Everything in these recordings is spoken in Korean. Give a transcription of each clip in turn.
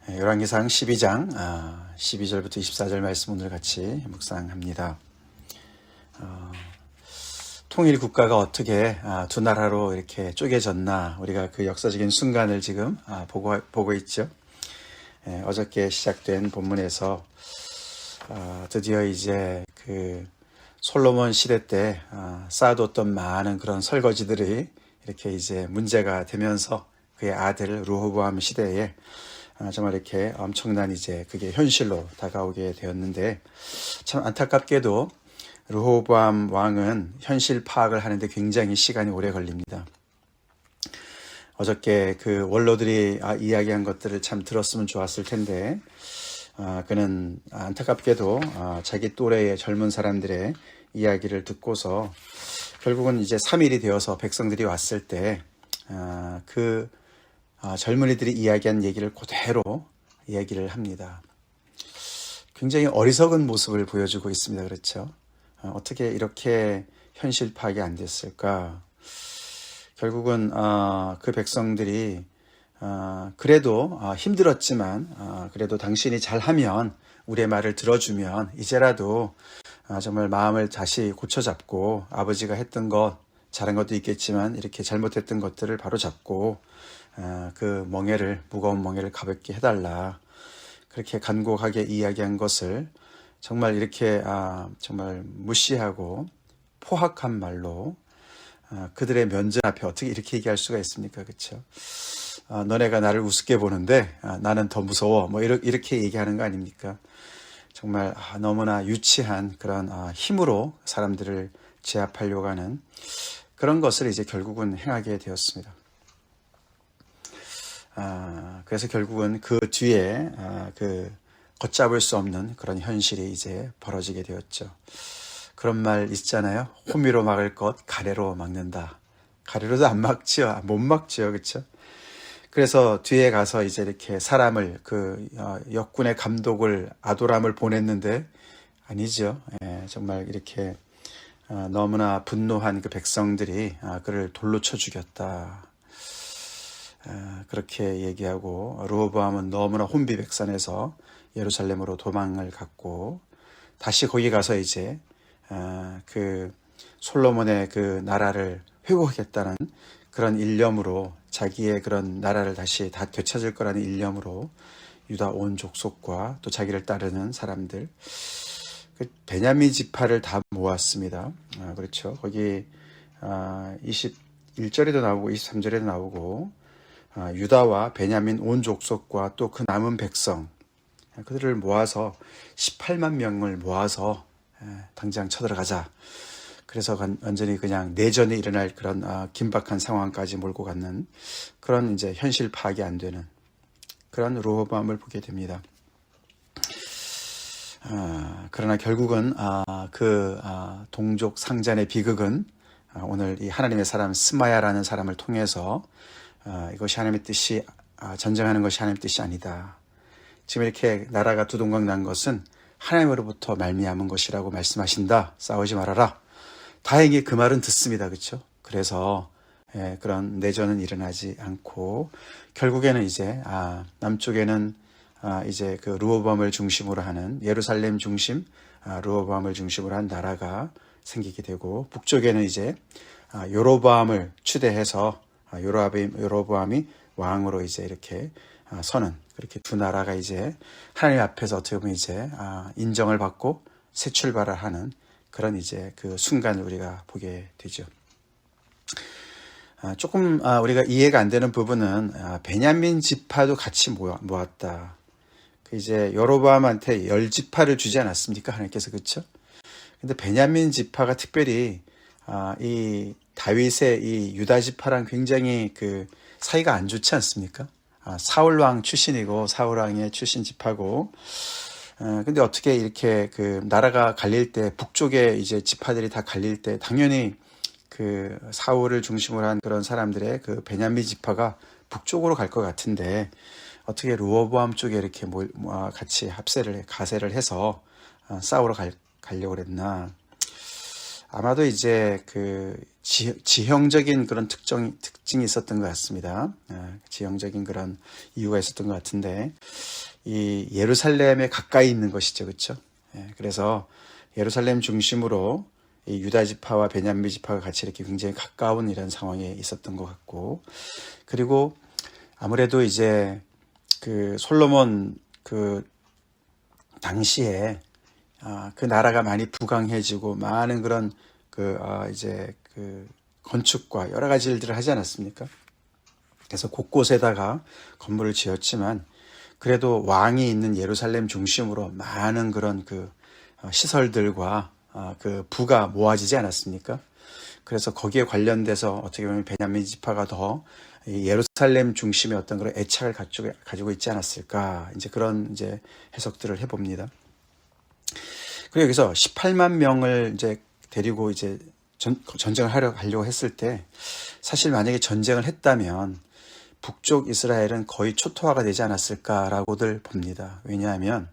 열왕기상 12장 12절부터 24절 말씀 오늘 같이 묵상합니다. 통일 국가가 어떻게 두 나라로 이렇게 쪼개졌나, 우리가 그 역사적인 순간을 지금 보고 있죠. 어저께 시작된 본문에서 드디어 이제 그 솔로몬 시대 때 쌓아뒀던 많은 그런 설거지들이 이렇게 이제 문제가 되면서 그의 아들 르호보암 시대에 정말 이렇게 엄청난 이제 그게 현실로 다가오게 되었는데, 참 안타깝게도 르호보암 왕은 현실 파악을 하는데 굉장히 시간이 오래 걸립니다. 어저께 그 원로들이 이야기한 것들을 참 들었으면 좋았을 텐데, 그는 안타깝게도 자기 또래의 젊은 사람들의 이야기를 듣고서 결국은 이제 3일이 되어서 백성들이 왔을 때 젊은이들이 이야기한 얘기를 그대로 이야기를 합니다. 굉장히 어리석은 모습을 보여주고 있습니다. 그렇죠? 어떻게 이렇게 현실 파악이 안 됐을까? 결국은 그 백성들이 그래도 힘들었지만 그래도 당신이 잘하면, 우리의 말을 들어주면 이제라도 정말 마음을 다시 고쳐잡고, 아버지가 했던 것, 잘한 것도 있겠지만 이렇게 잘못했던 것들을 바로 잡고 그 무거운 멍에를 가볍게 해달라, 그렇게 간곡하게 이야기한 것을 정말 이렇게 정말 무시하고 포악한 말로 그들의 면전 앞에 어떻게 이렇게 얘기할 수가 있습니까? 그렇죠? 너네가 나를 우습게 보는데 나는 더 무서워, 뭐 이렇게 얘기하는 거 아닙니까? 정말 너무나 유치한 그런 힘으로 사람들을 제압하려고 하는 그런 것을 이제 결국은 행하게 되었습니다. 그래서 결국은 그 뒤에 그 걷잡을 수 없는 그런 현실이 이제 벌어지게 되었죠. 그런 말 있잖아요. 호미로 막을 것 가래로 막는다. 가래로도 안 막지요. 못 막지요. 그렇죠? 그래서 뒤에 가서 이제 이렇게 사람을, 그 역군의 감독을, 아도람을 보냈는데 아니죠. 정말 이렇게 너무나 분노한 그 백성들이 그를 돌로 쳐 죽였다, 그렇게 얘기하고, 르호보암은 너무나 혼비백산해서 예루살렘으로 도망을 갔고, 다시 거기 가서 이제 그 솔로몬의 그 나라를 회복하겠다는 그런 일념으로, 자기의 그런 나라를 다시 다 되찾을 거라는 일념으로 유다 온 족속과 또 자기를 따르는 사람들, 그 베냐민 지파를 다 모았습니다. 그렇죠. 거기 21절에도 나오고 23절에도 나오고, 유다와 베냐민 온 족속과 또 그 남은 백성, 그들을 모아서 18만 명을 모아서 당장 쳐들어가자. 그래서 완전히 그냥 내전이 일어날 그런 긴박한 상황까지 몰고 갔는 그런 이제 현실 파악이 안 되는 그런 르호보암을 보게 됩니다. 그러나 결국은 동족 상잔의 비극은 오늘 이 하나님의 사람 스마야라는 사람을 통해서 이것이 하나님의 뜻이, 전쟁하는 것이 하나님의 뜻이 아니다. 지금 이렇게 나라가 두동강 난 것은 하나님으로부터 말미암은 것이라고 말씀하신다. 싸우지 말아라. 다행히 그 말은 듣습니다. 그렇죠? 그래서 그런 내전은 일어나지 않고, 결국에는 이제 남쪽에는 이제 그 르호보암을 중심으로 하는, 예루살렘 중심 르호보암을 중심으로 한 나라가 생기게 되고, 북쪽에는 이제 여로보암을 추대해서 여로보암이 왕으로 이제 이렇게 서는, 그렇게 두 나라가 이제 하나님 앞에서 어떻게 보면 이제 인정을 받고 새 출발을 하는 그런 이제 그 순간을 우리가 보게 되죠. 조금 우리가 이해가 안 되는 부분은 베냐민 지파도 같이 모았다. 이제 여로보암한테 10지파를 주지 않았습니까? 하나님께서. 그렇죠? 근데 베냐민 지파가 특별히 이 다윗의 이 유다 지파랑 굉장히 그 사이가 안 좋지 않습니까? 사울 왕 출신이고, 사울 왕의 출신 지파고, 근데 어떻게 이렇게 그 나라가 갈릴 때, 북쪽에 이제 지파들이 다 갈릴 때 당연히 그 사울을 중심으로 한 그런 사람들의 그 베냐민 지파가 북쪽으로 갈 것 같은데, 어떻게 르호보암 쪽에 이렇게 같이 가세를 해서 싸우러 가려고 그랬나. 아마도 이제 그 지형적인 그런 특징이 있었던 것 같습니다. 지형적인 그런 이유가 있었던 것 같은데, 이 예루살렘에 가까이 있는 것이죠. 그렇죠? 그래서 예루살렘 중심으로 이 유다 지파와 베냐민 지파가 같이 이렇게 굉장히 가까운 이런 상황에 있었던 것 같고, 그리고 아무래도 이제 그 솔로몬 그 당시에 그 나라가 많이 부강해지고 많은 그런 이제 그 건축과 여러 가지 일들을 하지 않았습니까? 그래서 곳곳에다가 건물을 지었지만 그래도 왕이 있는 예루살렘 중심으로 많은 그런 그 시설들과 그 부가 모아지지 않았습니까? 그래서 거기에 관련돼서 어떻게 보면 베냐민 지파가 더 예루살렘 중심의 어떤 그런 애착을 가지고 있지 않았을까, 이제 그런 이제 해석들을 해봅니다. 그리고 여기서 18만 명을 이제 데리고 이제 전쟁을 하려고 했을 때, 사실 만약에 전쟁을 했다면 북쪽 이스라엘은 거의 초토화가 되지 않았을까라고들 봅니다. 왜냐하면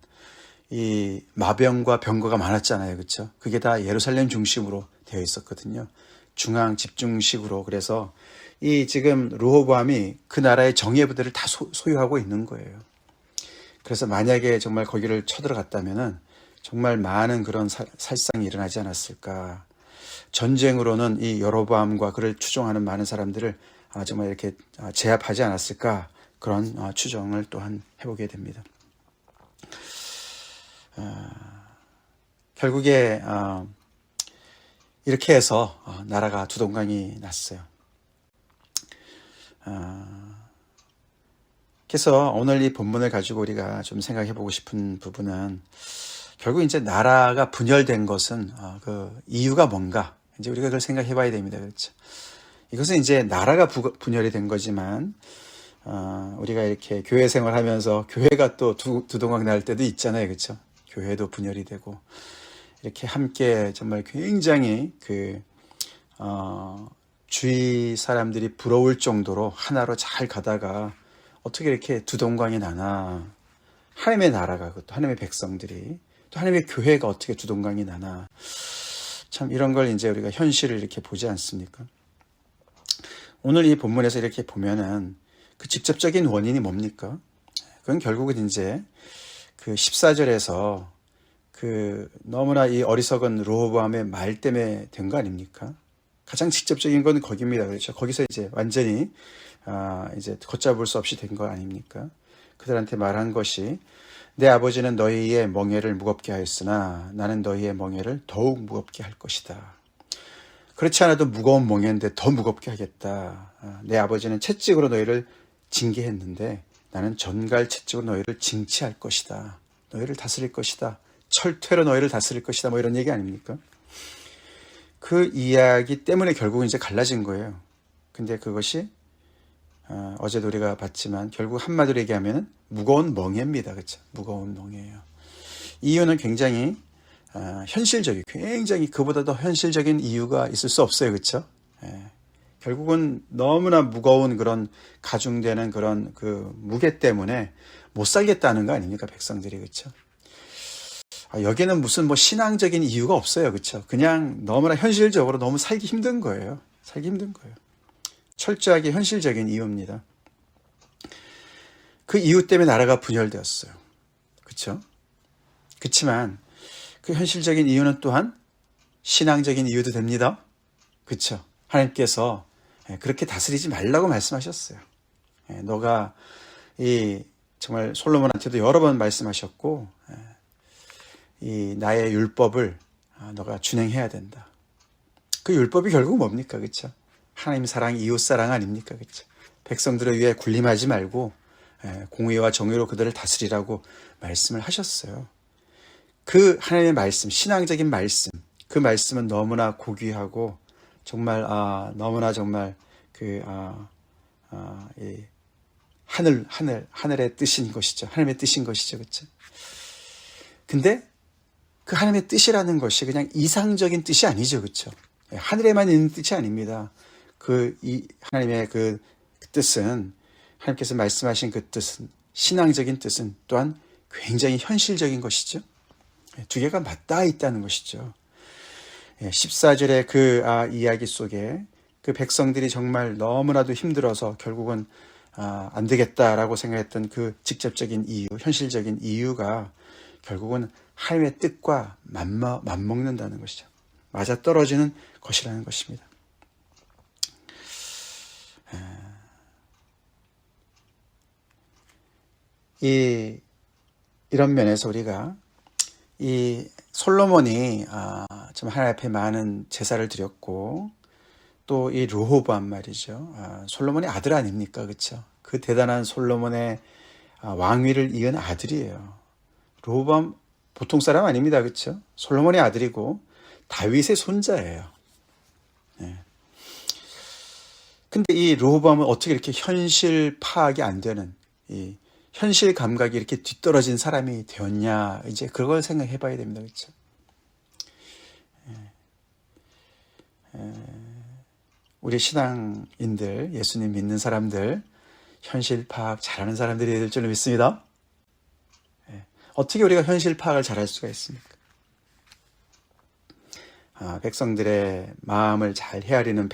이 마병과 병거가 많았잖아요. 그렇죠? 그게 다 예루살렘 중심으로 되어 있었거든요. 중앙 집중식으로. 그래서 이 지금 르호보암이 그 나라의 정예 부대를 다 소유하고 있는 거예요. 그래서 만약에 정말 거기를 쳐들어갔다면은 정말 많은 그런 살상이 일어나지 않았을까. 전쟁으로는 이 여로보암과 그를 추종하는 많은 사람들을 정말 이렇게 제압하지 않았을까, 그런 추정을 또한 해보게 됩니다. 결국에 이렇게 해서 나라가 두 동강이 났어요. 그래서 오늘 이 본문을 가지고 우리가 좀 생각해보고 싶은 부분은, 결국 이제 나라가 분열된 것은 그 이유가 뭔가, 이제 우리가 그걸 생각해봐야 됩니다. 그렇죠? 이것은 이제 나라가 분열이 된 거지만 우리가 이렇게 교회 생활하면서 교회가 또 두 동강 날 때도 있잖아요. 그렇죠? 교회도 분열이 되고, 이렇게 함께 정말 굉장히 주위 사람들이 부러울 정도로 하나로 잘 가다가 어떻게 이렇게 두 동강이 나나. 하나님의 나라가, 그것도 하나님의 백성들이, 또 하나님의 교회가 어떻게 두 동강이 나나. 참 이런 걸 이제 우리가 현실을 이렇게 보지 않습니까? 오늘 이 본문에서 이렇게 보면은 그 직접적인 원인이 뭡니까? 그건 결국은 이제 그 14절에서 그 너무나 이 어리석은 르호보암의 말 때문에 된 거 아닙니까? 가장 직접적인 건 거기입니다. 그렇죠? 거기서 이제 완전히 이제 걷잡을 수 없이 된 거 아닙니까? 그들한테 말한 것이, 내 아버지는 너희의 멍에를 무겁게 하였으나 나는 너희의 멍에를 더욱 무겁게 할 것이다. 그렇지 않아도 무거운 멍에인데 더 무겁게 하겠다. 내 아버지는 채찍으로 너희를 징계했는데 나는 전갈 채찍으로 너희를 징치할 것이다. 너희를 다스릴 것이다. 철퇴로 너희를 다스릴 것이다. 뭐 이런 얘기 아닙니까? 그 이야기 때문에 결국은 이제 갈라진 거예요. 근데 그것이 어제도 우리가 봤지만 결국 한마디로 얘기하면 무거운 멍에입니다. 그렇죠? 무거운 멍에예요. 이유는 굉장히 현실적이고, 굉장히 그보다 더 현실적인 이유가 있을 수 없어요. 그렇죠? 결국은 너무나 무거운 그런 가중되는 그런 그 무게 때문에 못 살겠다는 거 아닙니까? 백성들이. 그렇죠? 여기에는 무슨 뭐 신앙적인 이유가 없어요. 그렇죠? 그냥 너무나 현실적으로 너무 살기 힘든 거예요. 살기 힘든 거예요. 철저하게 현실적인 이유입니다. 그 이유 때문에 나라가 분열되었어요. 그렇죠? 그렇지만 그 현실적인 이유는 또한 신앙적인 이유도 됩니다. 그렇죠? 하나님께서 그렇게 다스리지 말라고 말씀하셨어요. 너가 정말 솔로몬한테도 여러 번 말씀하셨고, 이 나의 율법을 너가 준행해야 된다. 그 율법이 결국 뭡니까? 그렇죠? 하나님 사랑, 이웃 사랑 아닙니까? 그렇죠? 백성들을 위해 군림하지 말고 공의와 정의로 그들을 다스리라고 말씀을 하셨어요. 그 하나님의 말씀, 신앙적인 말씀, 그 말씀은 너무나 고귀하고 정말 너무나 정말 이 하늘의 뜻인 것이죠. 하나님의 뜻인 것이죠. 그렇죠? 근데 그 하나님의 뜻이라는 것이 그냥 이상적인 뜻이 아니죠. 그렇죠? 하늘에만 있는 뜻이 아닙니다. 하나님의 그 뜻은, 하나님께서 말씀하신 그 뜻은, 신앙적인 뜻은 또한 굉장히 현실적인 것이죠. 두 개가 맞닿아 있다는 것이죠. 14절의 그 이야기 속에 그 백성들이 정말 너무나도 힘들어서 결국은 안 되겠다라고 생각했던 그 직접적인 이유, 현실적인 이유가 결국은 하나님의 뜻과 맞먹는다는 것이죠. 맞아떨어지는 것이라는 것입니다. 이런 면에서 우리가 이 솔로몬이 좀 하나님 앞에 많은 제사를 드렸고 또 이 르호보암 말이죠. 솔로몬의 아들 아닙니까? 그렇죠? 그 대단한 솔로몬의 왕위를 이은 아들이에요. 르호보암 보통 사람 아닙니다. 그렇죠? 솔로몬의 아들이고 다윗의 손자예요. 네. 근데 이 르호보암은 어떻게 이렇게 현실 파악이 안 되는 이 현실 감각이 이렇게 뒤떨어진 사람이 되었냐, 이제 그걸 생각해 봐야 됩니다. 그렇죠? 우리 신앙인들, 예수님 믿는 사람들, 현실 파악 잘하는 사람들이 될 줄로 믿습니다. 어떻게 우리가 현실 파악을 잘할 수가 있습니까? 백성들의 마음을 잘 헤아리는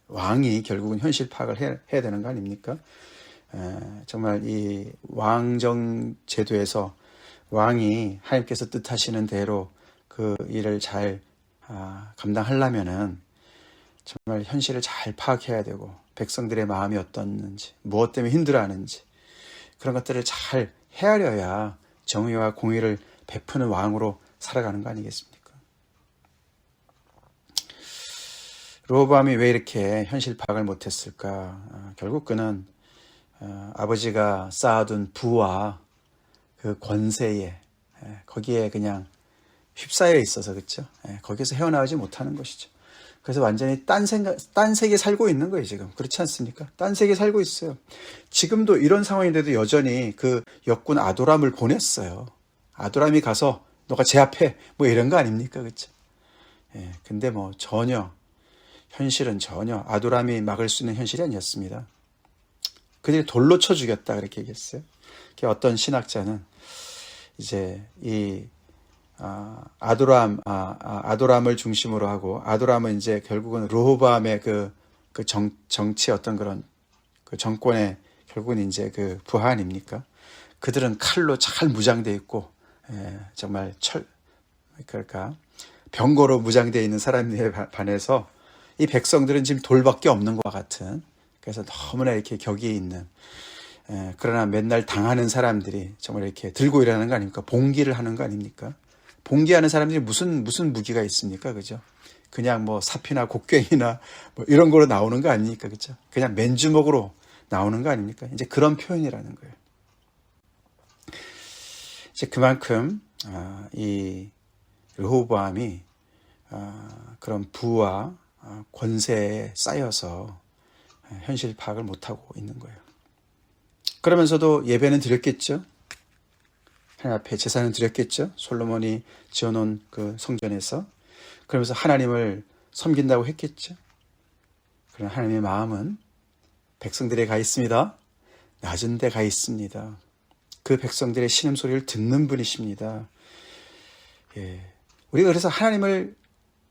왕이 결국은 현실 파악을 해야 되는 거 아닙니까? 정말 이 왕정 제도에서 왕이 하나님께서 뜻하시는 대로 그 일을 잘 감당하려면은 정말 현실을 잘 파악해야 되고 백성들의 마음이 어떻는지, 무엇 때문에 힘들어하는지 그런 것들을 잘 헤아려야 정의와 공의를 베푸는 왕으로 살아가는 거 아니겠습니까? 르호보암이 왜 이렇게 현실 파악을 못했을까? 결국 그는 아버지가 쌓아둔 부와 그 권세에 거기에 그냥 휩싸여 있어서 그렇죠. 거기서 헤어나오지 못하는 것이죠. 그래서 완전히 딴 세계에 살고 있는 거예요, 지금. 그렇지 않습니까? 딴 세계에 살고 있어요. 지금도 이런 상황인데도 여전히 그 역군 아도람을 보냈어요. 아도람이 가서 너가 제압해. 뭐 이런 거 아닙니까? 그렇죠? 근데 뭐 현실은 전혀 아도람이 막을 수 있는 현실이 아니었습니다. 그들이 돌로 쳐 죽였다. 그렇게 얘기했어요. 어떤 신학자는 이제 이 아도람을 중심으로 하고, 아도람은 이제 결국은 르호보암의 그 정치 어떤 그런 그 정권의 결국은 이제 그 부하 아닙니까? 그들은 칼로 잘 무장되어 있고, 정말 그러니까 병거로 무장되어 있는 사람들에 반해서 이 백성들은 지금 돌밖에 없는 것과 같은, 그래서 너무나 이렇게 격이 있는, 그러나 맨날 당하는 사람들이 정말 이렇게 들고 일하는 거 아닙니까? 봉기를 하는 거 아닙니까? 봉기하는 사람들이 무슨 무기가 있습니까? 그죠? 그냥 뭐 사피나 곡괭이나 뭐 이런 거로 나오는 거 아닙니까? 그죠? 그냥 맨주먹으로 나오는 거 아닙니까? 이제 그런 표현이라는 거예요. 이제 그만큼 이 르호보암이 그런 부와 권세에 쌓여서 현실 파악을 못하고 있는 거예요. 그러면서도 예배는 드렸겠죠? 하나님 앞에 제사는 드렸겠죠? 솔로몬이 지어놓은 그 성전에서. 그러면서 하나님을 섬긴다고 했겠죠? 그러나 하나님의 마음은 백성들에 가 있습니다. 낮은 데 가 있습니다. 그 백성들의 신음소리를 듣는 분이십니다. 우리가 그래서 하나님을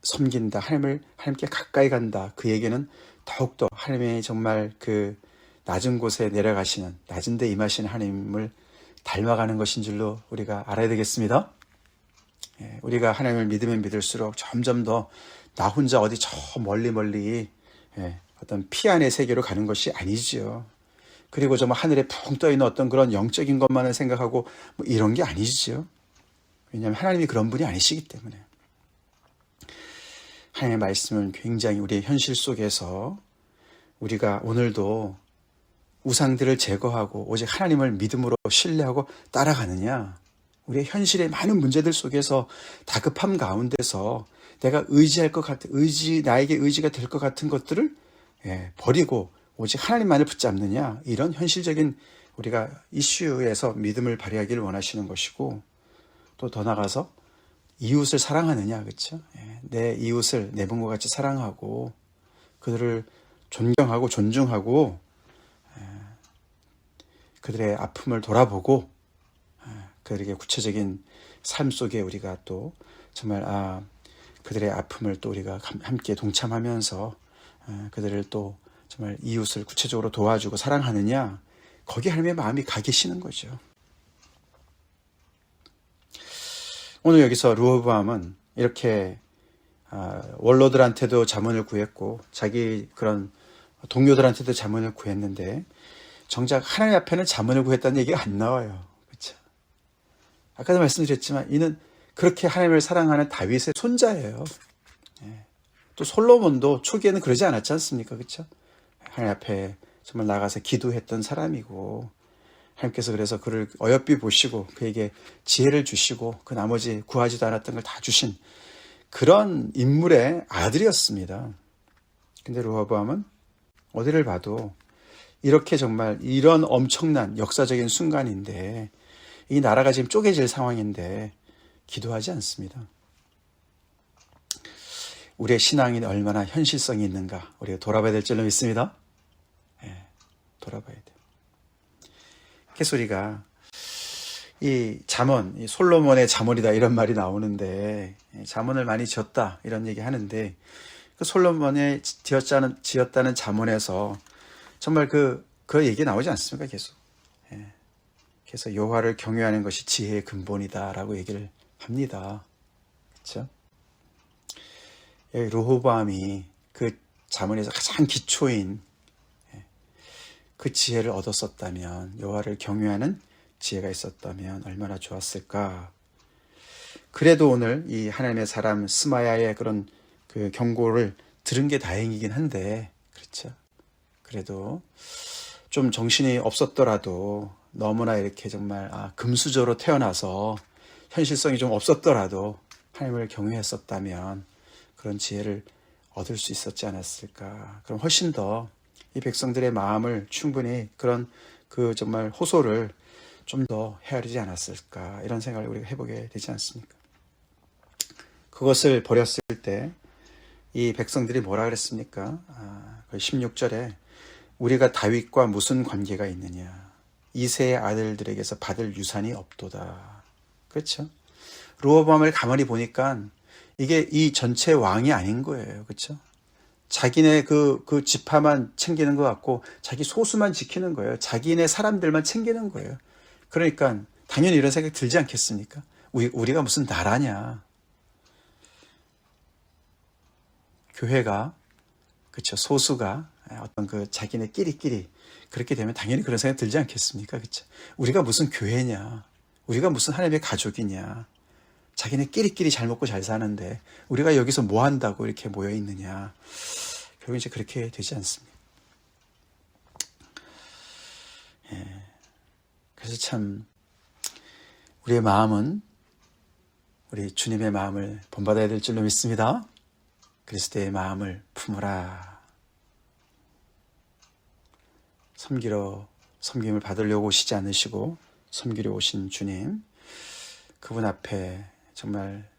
섬긴다, 하나님께 가까이 간다, 그 얘기는 더욱더 하나님의 정말 그 낮은 곳에 내려가시는, 낮은 데 임하시는 하나님을 닮아가는 것인 줄로 우리가 알아야 되겠습니다. 우리가 하나님을 믿으면 믿을수록 점점 더 나 혼자 어디 저 멀리 어떤 피 안의 세계로 가는 것이 아니지요. 그리고 정말 하늘에 붕 떠있는 어떤 그런 영적인 것만을 생각하고 뭐 이런 게 아니지요. 왜냐하면 하나님이 그런 분이 아니시기 때문에. 하나님의 말씀은 굉장히 우리의 현실 속에서 우리가 오늘도 우상들을 제거하고 오직 하나님을 믿음으로 신뢰하고 따라가느냐, 우리의 현실의 많은 문제들 속에서 다급함 가운데서 내가 의지할 것 같은 나에게 의지가 될 것 같은 것들을 버리고 오직 하나님만을 붙잡느냐, 이런 현실적인 우리가 이슈에서 믿음을 발휘하기를 원하시는 것이고, 또 더 나아가서 이웃을 사랑하느냐, 그렇죠? 내 이웃을 내 몸과 같이 사랑하고 그들을 존경하고 존중하고 그들의 아픔을 돌아보고 그들에게 구체적인 삶 속에 우리가 또 정말 그들의 아픔을 또 우리가 함께 동참하면서 그들을 또 정말 이웃을 구체적으로 도와주고 사랑하느냐, 거기에 하나님의 마음이 가 계시는 거죠. 오늘 여기서 르호보암은 이렇게 원로들한테도 자문을 구했고 자기 그런 동료들한테도 자문을 구했는데 정작 하나님 앞에는 자문을 구했다는 얘기가 안 나와요. 그렇죠? 아까도 말씀드렸지만 이는 그렇게 하나님을 사랑하는 다윗의 손자예요. 또 솔로몬도 초기에는 그러지 않았지 않습니까? 그렇죠? 하나님 앞에 정말 나가서 기도했던 사람이고 하나님께서 그래서 그를 어여삐 보시고 그에게 지혜를 주시고 그 나머지 구하지도 않았던 걸 다 주신 그런 인물의 아들이었습니다. 근데 르호보암은 어디를 봐도 이렇게 정말 이런 엄청난 역사적인 순간인데 이 나라가 지금 쪼개질 상황인데 기도하지 않습니다. 우리의 신앙이 얼마나 현실성이 있는가 우리가 돌아봐야 될 줄로 믿습니다. 돌아봐야 돼요. 그래서 우리가 이 잠언, 이 솔로몬의 잠언이다 이런 말이 나오는데 잠언을 많이 지었다 이런 얘기 하는데 그 솔로몬의 지었다는 잠언에서 정말 그 얘기 나오지 않습니까? 계속. 그래서 여호와를 경외하는 것이 지혜의 근본이다라고 얘기를 합니다. 그렇죠? 르호보암이 그 잠언에서 가장 기초인 그 지혜를 얻었었다면, 여호와를 경외하는 지혜가 있었다면 얼마나 좋았을까. 그래도 오늘 이 하나님의 사람 스마야의 그런 그 경고를 들은 게 다행이긴 한데, 그렇죠? 그래도 좀 정신이 없었더라도 너무나 이렇게 정말 금수저로 태어나서 현실성이 좀 없었더라도 하나님을 경외했었다면 그런 지혜를 얻을 수 있었지 않았을까. 그럼 훨씬 더 이 백성들의 마음을 충분히 그런 그 정말 호소를 좀 더 헤아리지 않았을까. 이런 생각을 우리가 해보게 되지 않습니까? 그것을 버렸을 때 이 백성들이 뭐라 그랬습니까? 16절에 우리가 다윗과 무슨 관계가 있느냐. 이새의 아들들에게서 받을 유산이 없도다. 그렇죠? 르호보암을 가만히 보니까 이게 이 전체 왕이 아닌 거예요. 그렇죠? 자기네 그 지파만 챙기는 것 같고 자기 소수만 지키는 거예요. 자기네 사람들만 챙기는 거예요. 그러니까 당연히 이런 생각이 들지 않겠습니까? 우리가 무슨 나라냐. 교회가, 그렇죠, 소수가 어떤 그 자기네 끼리끼리 그렇게 되면 당연히 그런 생각이 들지 않겠습니까? 그렇죠? 우리가 무슨 교회냐. 우리가 무슨 하나님의 가족이냐. 자기네 끼리끼리 잘 먹고 잘 사는데 우리가 여기서 뭐 한다고 이렇게 모여 있느냐. 결국 이제 그렇게 되지 않습니다. 그래서 참 우리의 마음은 우리 주님의 마음을 본받아야 될 줄로 믿습니다. 그리스도의 마음을 품으라. 섬김을 받으려고 오시지 않으시고 섬기려 오신 주님, 그분 앞에 정말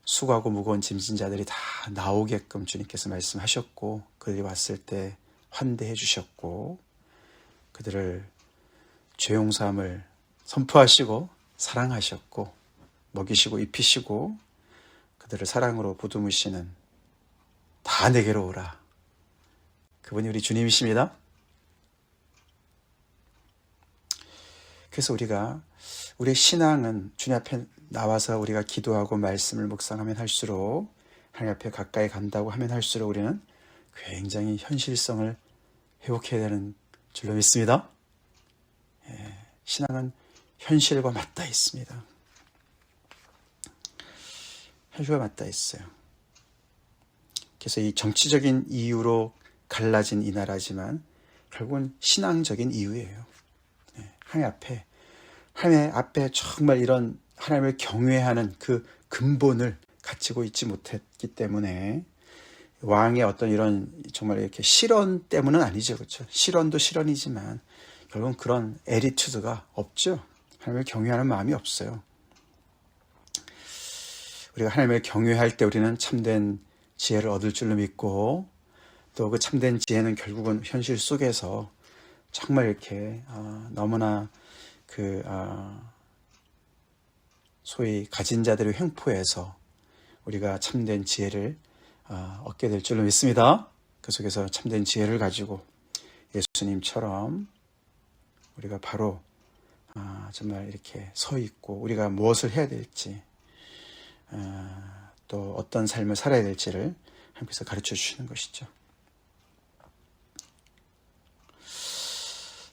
수고하고 무거운 짐진 자들이 다 나오게끔 주님께서 말씀하셨고 그들이 왔을 때 환대해 주셨고 그들을 죄 용서함을 선포하시고 사랑하셨고 먹이시고 입히시고 그들을 사랑으로 보듬으시는 다 내게로 오라. 그분이 우리 주님이십니다. 그래서 우리의 신앙은 주님 앞에 나와서 우리가 기도하고 말씀을 묵상하면 할수록 하나님 앞에 가까이 간다고 하면 할수록 우리는 굉장히 현실성을 회복해야 되는 줄로 믿습니다. 신앙은 현실과 맞닿아 있습니다. 현실과 맞닿아 있어요. 그래서 이 정치적인 이유로 갈라진 이 나라지만 결국은 신앙적인 이유예요. 하나님 앞에 정말 이런 하나님을 경외하는 그 근본을 갖추고 있지 못했기 때문에 왕의 어떤 이런 정말 이렇게 실언 때문은 아니죠. 그렇죠? 실언도 실언이지만 결국은 그런 애리투드가 없죠. 하나님을 경외하는 마음이 없어요. 우리가 하나님을 경외할 때 우리는 참된 지혜를 얻을 줄로 믿고 또 그 참된 지혜는 결국은 현실 속에서 정말 이렇게 너무나 소위 가진 자들의 횡포에서 우리가 참된 지혜를 얻게 될 줄로 믿습니다. 그 속에서 참된 지혜를 가지고 예수님처럼 우리가 바로 정말 이렇게 서 있고 우리가 무엇을 해야 될지 또 어떤 삶을 살아야 될지를 하나님께서 가르쳐 주시는 것이죠.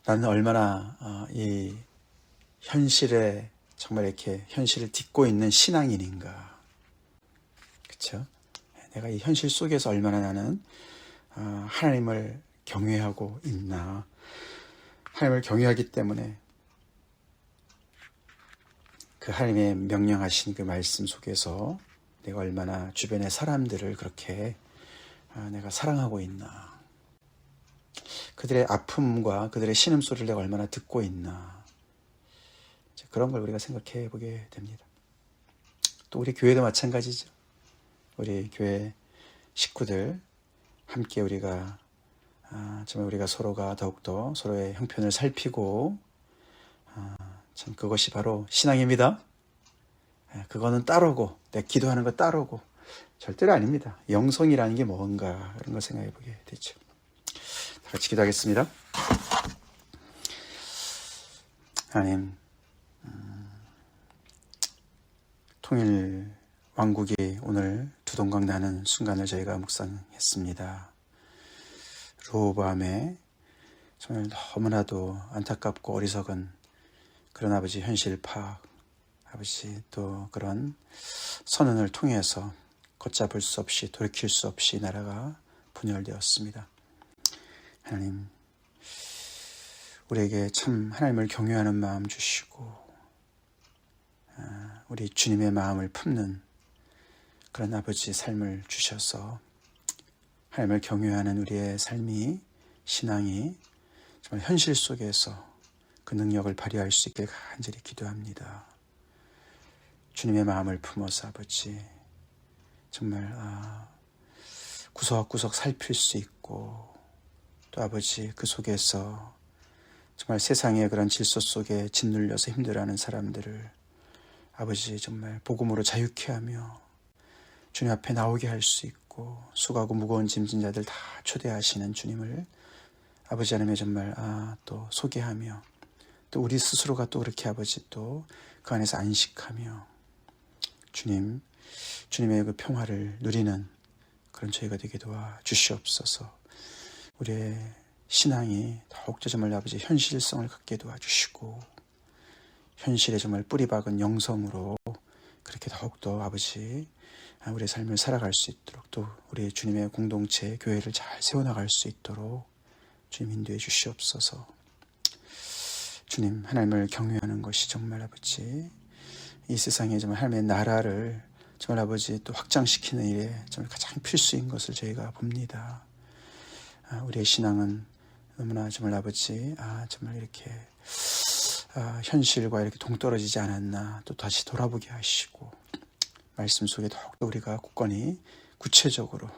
나는 얼마나 이 현실에 정말 이렇게 현실을 딛고 있는 신앙인인가. 그렇죠? 내가 이 현실 속에서 얼마나 나는 하나님을 경외하고 있나. 하나님을 경외하기 때문에 그 하나님의 명령하신 그 말씀 속에서 내가 얼마나 주변의 사람들을 그렇게 내가 사랑하고 있나. 그들의 아픔과 그들의 신음소리를 내가 얼마나 듣고 있나. 그런 걸 우리가 생각해 보게 됩니다. 또 우리 교회도 마찬가지죠. 우리 교회 식구들 함께 우리가 정말 우리가 서로가 더욱더 서로의 형편을 살피고 참 그것이 바로 신앙입니다. 그거는 따르고 내 기도하는 거 따르고 절대로 아닙니다. 영성이라는 게 뭔가 그런 걸 생각해 보게 되죠. 다 같이 기도하겠습니다. 하나님, 통일 왕국이 오늘 두동강 나는 순간을 저희가 묵상했습니다. 르호보암의 정말 너무나도 안타깝고 어리석은 그런 아버지 현실 파악, 아버지 또 그런 선언을 통해서 걷잡을 수 없이 돌이킬 수 없이 나라가 분열되었습니다. 하나님, 우리에게 참 하나님을 경외하는 마음 주시고 우리 주님의 마음을 품는 그런 아버지 삶을 주셔서 하나님을 경외하는 우리의 삶이, 신앙이 정말 현실 속에서 그 능력을 발휘할 수 있길 간절히 기도합니다. 주님의 마음을 품어서 아버지 정말 구석구석 살필 수 있고 또 아버지 그 속에서 정말 세상의 그런 질서 속에 짓눌려서 힘들어하는 사람들을 아버지 정말 복음으로 자유케 하며 주님 앞에 나오게 할 수 있고 수고하고 무거운 짐진 자들 다 초대하시는 주님을 아버지 하나님의 정말 또 소개하며 또 우리 스스로가 또 그렇게 아버지 또 그 안에서 안식하며 주님의 그 평화를 누리는 그런 저희가 되게 도와 주시옵소서. 우리의 신앙이 더욱더 정말 아버지 현실성을 갖게 도와주시고 현실에 정말 뿌리 박은 영성으로 그렇게 더욱더 아버지 우리의 삶을 살아갈 수 있도록 또 우리 주님의 공동체 교회를 잘 세워나갈 수 있도록 주님 인도해 주시옵소서. 주님, 하나님을 경외하는 것이 정말 아버지 이 세상에 정말 하나님의 나라를 정말 아버지 또 확장시키는 일에 정말 가장 필수인 것을 저희가 봅니다. 우리의 신앙은 너무나 정말 아버지 정말 이렇게 현실과 이렇게 동떨어지지 않았나 또 다시 돌아보게 하시고 말씀 속에 더욱더 우리가 굳건히 구체적으로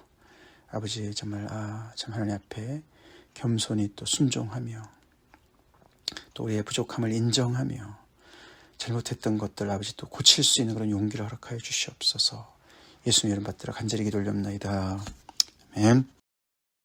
아버지 정말 참 하나님 앞에 겸손히 또 순종하며 또 우리의 부족함을 인정하며 잘못했던 것들 아버지 또 고칠 수 있는 그런 용기를 허락하여 주시옵소서. 예수님 이름 받들어 간절히 기도 올렵나이다. 아멘.